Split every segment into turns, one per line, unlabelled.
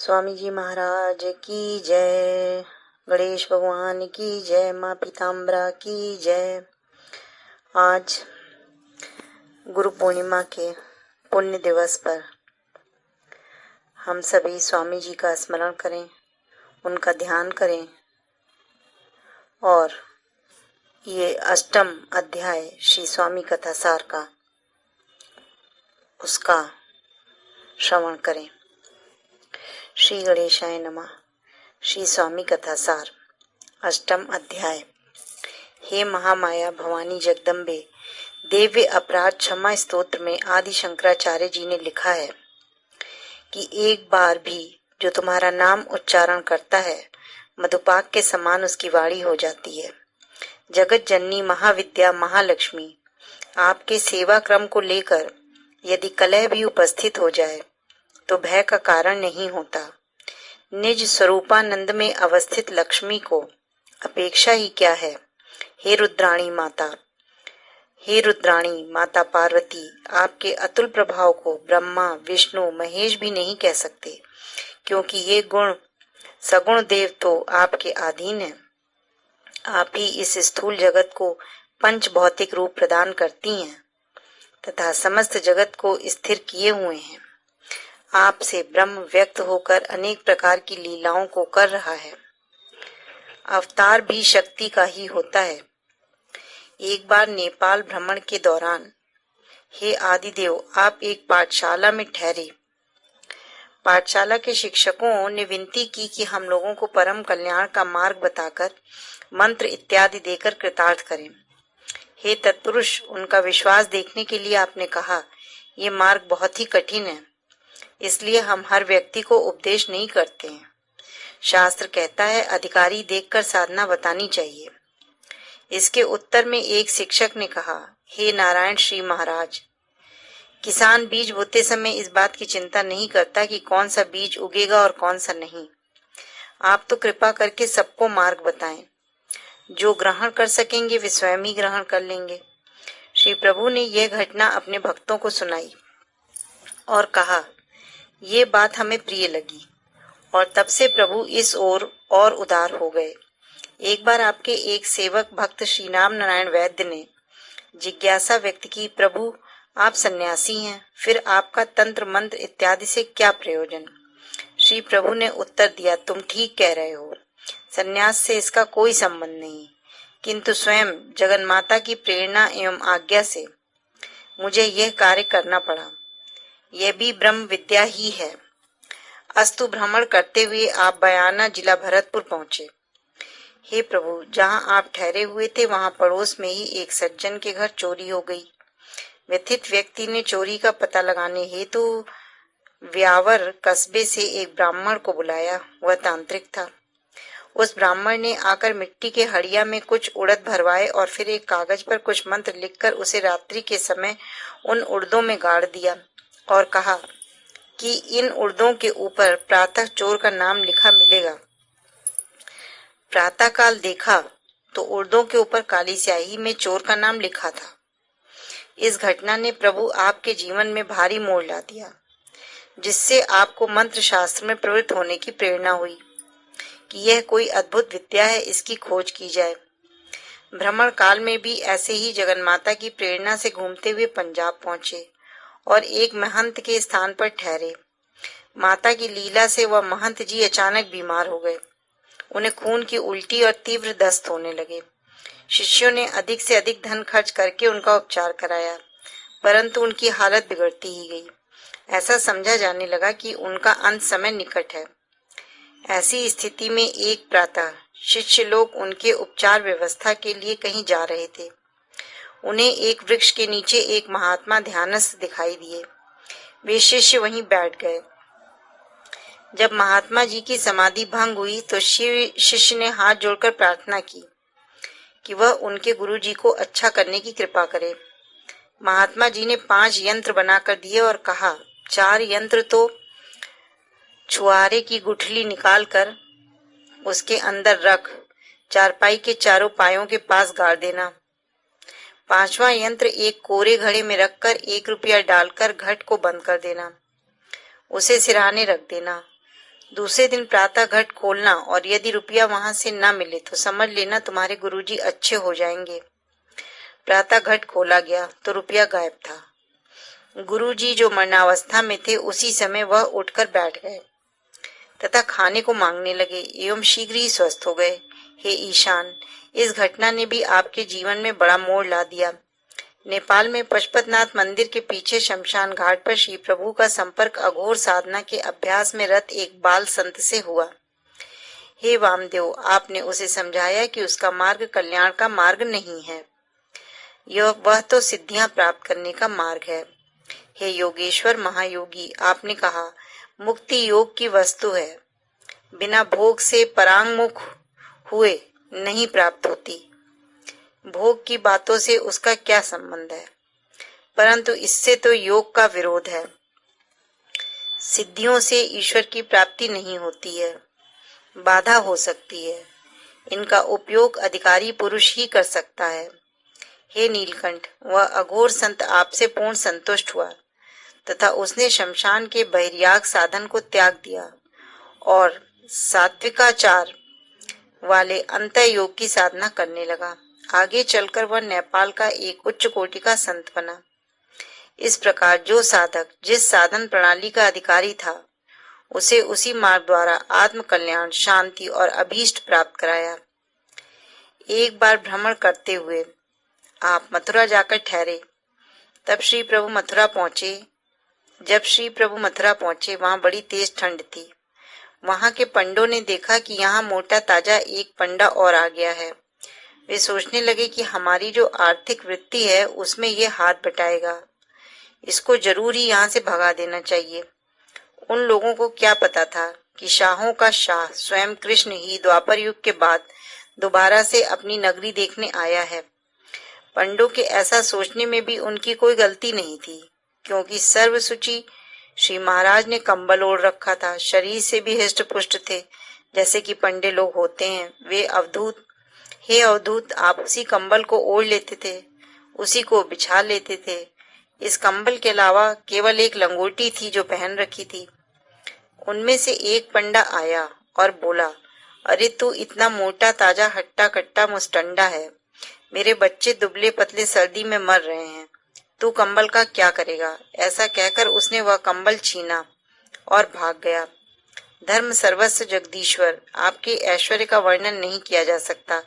स्वामी जी महाराज की जय। गणेश भगवान की जय। माँ पीताम्बरा की जय। आज गुरु पूर्णिमा के पुण्य दिवस पर हम सभी स्वामी जी का स्मरण करें, उनका ध्यान करें और ये अष्टम अध्याय श्री स्वामी कथा सार का उसका श्रवण करें। श्री गणेशाय नमः। श्री स्वामी कथा सार अष्टम अध्याय। हे महामाया भवानी जगदम्बे, दिव्य अपराध क्षमा स्तोत्र में आदि शंकराचार्य जी ने लिखा है कि एक बार भी जो तुम्हारा नाम उच्चारण करता है, मधुपाक के समान उसकी वाणी हो जाती है। जगत जननी महाविद्या महालक्ष्मी, आपके सेवा क्रम को लेकर यदि कलह भी उपस्थित हो जाए तो भय का कारण नहीं होता। निज स्वरूपानंद में अवस्थित लक्ष्मी को अपेक्षा ही क्या है। हे रुद्राणी माता, हे रुद्राणी माता पार्वती, आपके अतुल प्रभाव को ब्रह्मा विष्णु महेश भी नहीं कह सकते, क्योंकि ये गुण सगुण देव तो आपके अधीन है। आप ही इस स्थूल जगत को पंच भौतिक रूप प्रदान करती हैं तथा समस्त जगत को स्थिर किए हुए हैं। आपसे ब्रह्म व्यक्त होकर अनेक प्रकार की लीलाओं को कर रहा है। अवतार भी शक्ति का ही होता है। एक बार नेपाल भ्रमण के दौरान हे आदिदेव, आप एक पाठशाला में ठहरे। पाठशाला के शिक्षकों ने विनती की कि हम लोगों को परम कल्याण का मार्ग बताकर मंत्र इत्यादि देकर कृतार्थ करें। हे तत्पुरुष, उनका विश्वास देखने के लिए आपने कहा, ये मार्ग बहुत ही कठिन है, इसलिए हम हर व्यक्ति को उपदेश नहीं करते हैं। शास्त्र कहता है अधिकारी देखकर साधना बतानी चाहिए। इसके उत्तर में एक शिक्षक ने कहा, हे नारायण श्री महाराज, किसान बीज बोते समय इस बात की चिंता नहीं करता कि कौन सा बीज उगेगा और कौन सा नहीं। आप तो कृपा करके सबको मार्ग बताएं। जो ग्रहण कर सकेंगे वे स्वयं ही ग्रहण कर लेंगे। श्री प्रभु ने यह घटना अपने भक्तों को सुनाई और कहा, ये बात हमें प्रिय लगी और तब से प्रभु इस ओर और उदार हो गए। एक बार आपके एक सेवक भक्त श्री राम नारायण वैद्य ने जिज्ञासा व्यक्त की, प्रभु आप सन्यासी हैं, फिर आपका तंत्र मंत्र इत्यादि से क्या प्रयोजन। श्री प्रभु ने उत्तर दिया, तुम ठीक कह रहे हो, सन्यास से इसका कोई संबंध नहीं, किंतु स्वयं जगन्माता की प्रेरणा एवं आज्ञा से मुझे यह कार्य करना पड़ा। यह भी ब्रह्म विद्या ही है। अस्तु भ्रमण करते हुए आप बयाना जिला भरतपुर पहुंचे। हे प्रभु, जहां आप ठहरे हुए थे वहां पड़ोस में ही एक सज्जन के घर चोरी हो गई। व्यथित व्यक्ति ने चोरी का पता लगाने हेतु व्यावर कस्बे से एक ब्राह्मण को बुलाया। वह तांत्रिक था। उस ब्राह्मण ने आकर मिट्टी के हड़िया में कुछ उड़द भरवाए और फिर एक कागज पर कुछ मंत्र लिखकर उसे रात्रि के समय उन उड़दों में गाड़ दिया और कहा कि इन उड़दों के ऊपर प्रातः चोर का नाम लिखा मिलेगा। प्रातः काल देखा तो उड़दों के ऊपर काली स्याही में चोर का नाम लिखा था। इस घटना ने प्रभु आपके जीवन में भारी मोड़ ला दिया, जिससे आपको मंत्र शास्त्र में प्रवृत्त होने की प्रेरणा हुई कि यह कोई अद्भुत विद्या है, इसकी खोज की जाए। भ्रमण काल में भी ऐसे ही जगन्माता की प्रेरणा से घूमते हुए पंजाब पहुंचे और एक महंत के स्थान पर ठहरे। माता की लीला से वह महंत जी अचानक बीमार हो गए। उन्हें खून की उल्टी और तीव्र दस्त होने लगे। शिष्यों ने अधिक से अधिक धन खर्च करके उनका उपचार कराया, परंतु उनकी हालत बिगड़ती ही गई। ऐसा समझा जाने लगा कि उनका अंत समय निकट है। ऐसी स्थिति में एक प्रातः शिष्य लोग उनके उपचार व्यवस्था के लिए कहीं जा रहे थे। उन्हें एक वृक्ष के नीचे एक महात्मा ध्यानस्थ दिखाई दिए। वे शिष्य वहीं बैठ गए। जब महात्मा जी की समाधि भंग हुई तो शिष्य ने हाथ जोड़कर प्रार्थना की कि वह उनके गुरु जी को अच्छा करने की कृपा करे। महात्मा जी ने 5 यंत्र बनाकर दिए और कहा, 4 यंत्र तो छुआरे की गुठली निकालकर उसके अंदर रख चारपाई के चारों पायों के पास गाड़ देना। 5वां यंत्र एक कोरे घड़े में रखकर 1 रुपया डालकर घट को बंद कर देना। उसे सिरहाने रख देना। दूसरे दिन प्रातः घट खोलना और यदि रुपया वहां से न मिले तो समझ लेना तुम्हारे गुरुजी अच्छे हो जाएंगे। प्रातः घट खोला गया तो रुपया गायब था। गुरुजी जो मरणावस्था में थे उसी समय वह उठकर बैठ गए तथा खाने को मांगने लगे एवं शीघ्र ही स्वस्थ हो गए। हे ईशान, इस घटना ने भी आपके जीवन में बड़ा मोड़ ला दिया। नेपाल में पशुपतिनाथ मंदिर के पीछे शमशान घाट पर श्री प्रभु का संपर्क अघोर साधना के अभ्यास में रत एक बाल संत से हुआ। हे वामदेव, आपने उसे समझाया कि उसका मार्ग कल्याण का मार्ग नहीं है, वह तो सिद्धियां प्राप्त करने का मार्ग है। हे योगेश्वर महायोगी, आपने कहा मुक्ति योग की वस्तु है, बिना भोग से परांगमुख हुए नहीं प्राप्त होती। भोग की बातों से उसका क्या संबंध है, परंतु इससे तो योग का विरोध है। सिद्धियों से ईश्वर की प्राप्ति नहीं होती है, बाधा हो सकती है। इनका उपयोग अधिकारी पुरुष ही कर सकता है। हे नीलकंठ, वह अघोर संत आपसे पूर्ण संतुष्ट हुआ तथा उसने शमशान के बहिर्याग साधन को त्याग दिया और सात्विकाचार वाले अंतः योग की साधना करने लगा। आगे चलकर वह नेपाल का एक उच्च कोटि का संत बना। इस प्रकार जो साधक जिस साधन प्रणाली का अधिकारी था उसे उसी मार्ग द्वारा आत्म कल्याण, शांति और अभीष्ट प्राप्त कराया। एक बार भ्रमण करते हुए आप मथुरा जाकर ठहरे। जब श्री प्रभु मथुरा पहुंचे वहां बड़ी तेज ठंड थी। वहां के पंडों ने देखा कि यहाँ मोटा ताजा एक पंडा और आ गया है। वे सोचने लगे कि हमारी जो आर्थिक वृत्ति है उसमें ये हाथ बटाएगा, इसको जरूर ही यहाँ से भगा देना चाहिए। उन लोगों को क्या पता था कि शाहों का शाह स्वयं कृष्ण ही द्वापर युग के बाद दोबारा से अपनी नगरी देखने आया है। पंडों के ऐसा सोचने में भी उनकी कोई गलती नहीं थी, क्योंकि सर्वसुचि श्री महाराज ने कंबल ओढ़ रखा था, शरीर से भी हृष्ट पुष्ट थे जैसे कि पंडे लोग होते हैं। वे अवधूत, हे अवधूत, आप उसी कंबल को ओढ़ लेते थे, उसी को बिछा लेते थे। इस कंबल के अलावा केवल एक लंगोटी थी जो पहन रखी थी। उनमें से एक पंडा आया और बोला, अरे तू इतना मोटा ताजा हट्टा कट्टा मुस्टंडा है, मेरे बच्चे दुबले पतले सर्दी में मर रहे हैं, तू कंबल का क्या करेगा। ऐसा कहकर उसने वह कंबल छीना और भाग गया। धर्म सर्वस्व जगदीश्वर, आपके ऐश्वर्य का वर्णन नहीं किया जा सकता।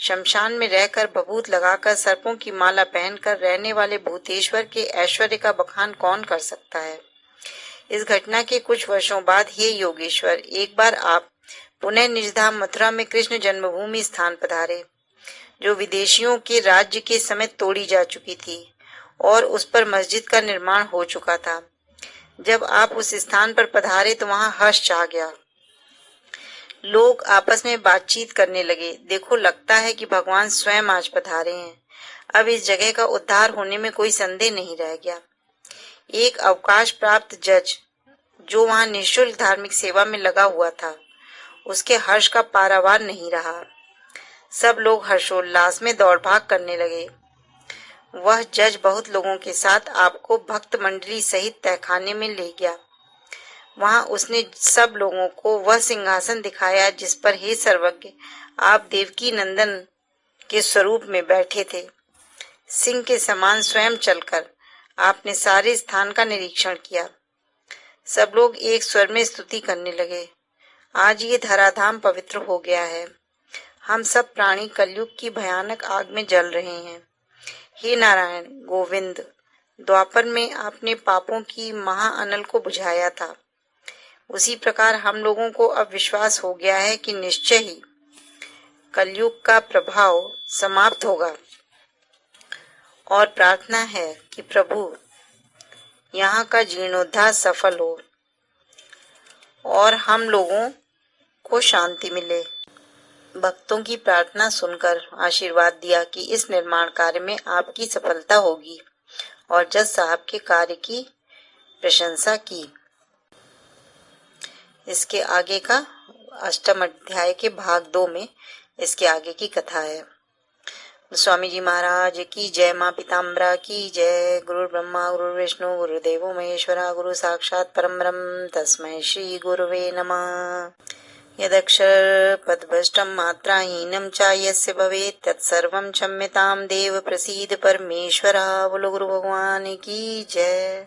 शमशान में रहकर भभूत लगाकर सर्पों की माला पहनकर रहने वाले भूतेश्वर के ऐश्वर्य का बखान कौन कर सकता है। इस घटना के कुछ वर्षों बाद हे योगेश्वर, एक बार आप पुनः निजधाम मथुरा में कृष्ण जन्मभूमि स्थान पधारे, जो विदेशियों के राज्य के समय तोड़ी जा चुकी थी और उस पर मस्जिद का निर्माण हो चुका था। जब आप उस स्थान पर पधारे तो वहां हर्ष छा गया। लोग आपस में बातचीत करने लगे, देखो लगता है कि भगवान स्वयं आज पधारे हैं। अब इस जगह का उद्धार होने में कोई संदेह नहीं रह गया। एक अवकाश प्राप्त जज जो वहां निःशुल्क धार्मिक सेवा में लगा हुआ था, उसके हर्ष का पारावार नहीं रहा। सब लोग हर्षोल्लास में दौड़ भाग करने लगे। वह जज बहुत लोगों के साथ आपको भक्त मंडली सहित तहखाने में ले गया। वहां उसने सब लोगों को वह सिंहासन दिखाया जिस पर हे सर्वज्ञ आप देवकी नंदन के स्वरूप में बैठे थे। सिंह के समान स्वयं चलकर आपने सारे स्थान का निरीक्षण किया। सब लोग एक स्वर में स्तुति करने लगे, आज ये धराधाम पवित्र हो गया है। हम सब प्राणी कलयुग की भयानक आग में जल रहे हैं। हे नारायण गोविंद, द्वापर में आपने पापों की महाअनल को बुझाया था, उसी प्रकार हम लोगों को अब विश्वास हो गया है कि निश्चय ही कलयुग का प्रभाव समाप्त होगा और प्रार्थना है कि प्रभु यहाँ का जीर्णोद्धार सफल हो और हम लोगों को शांति मिले। भक्तों की प्रार्थना सुनकर आशीर्वाद दिया कि इस निर्माण कार्य में आपकी सफलता होगी और जज साहब के कार्य की प्रशंसा की। इसके आगे का 8वें अध्याय के भाग 2 में इसके आगे की कथा है। स्वामी जी महाराज की जय। माँ पीताम्बरा की जय। गुरु ब्रह्मा गुरु विष्णु गुरुदेवो महेश्वरा गुरु साक्षात् परम ब्रह्म तस्मै श्री गुरुवे नमः। यदक्षर पदभ्रष्टं मात्राहीनं च यस्य भवेत् तत्सर्वं क्षम्यतां देव प्रसीद परमेश्वरा। बोलो गुरु भगवान की जय।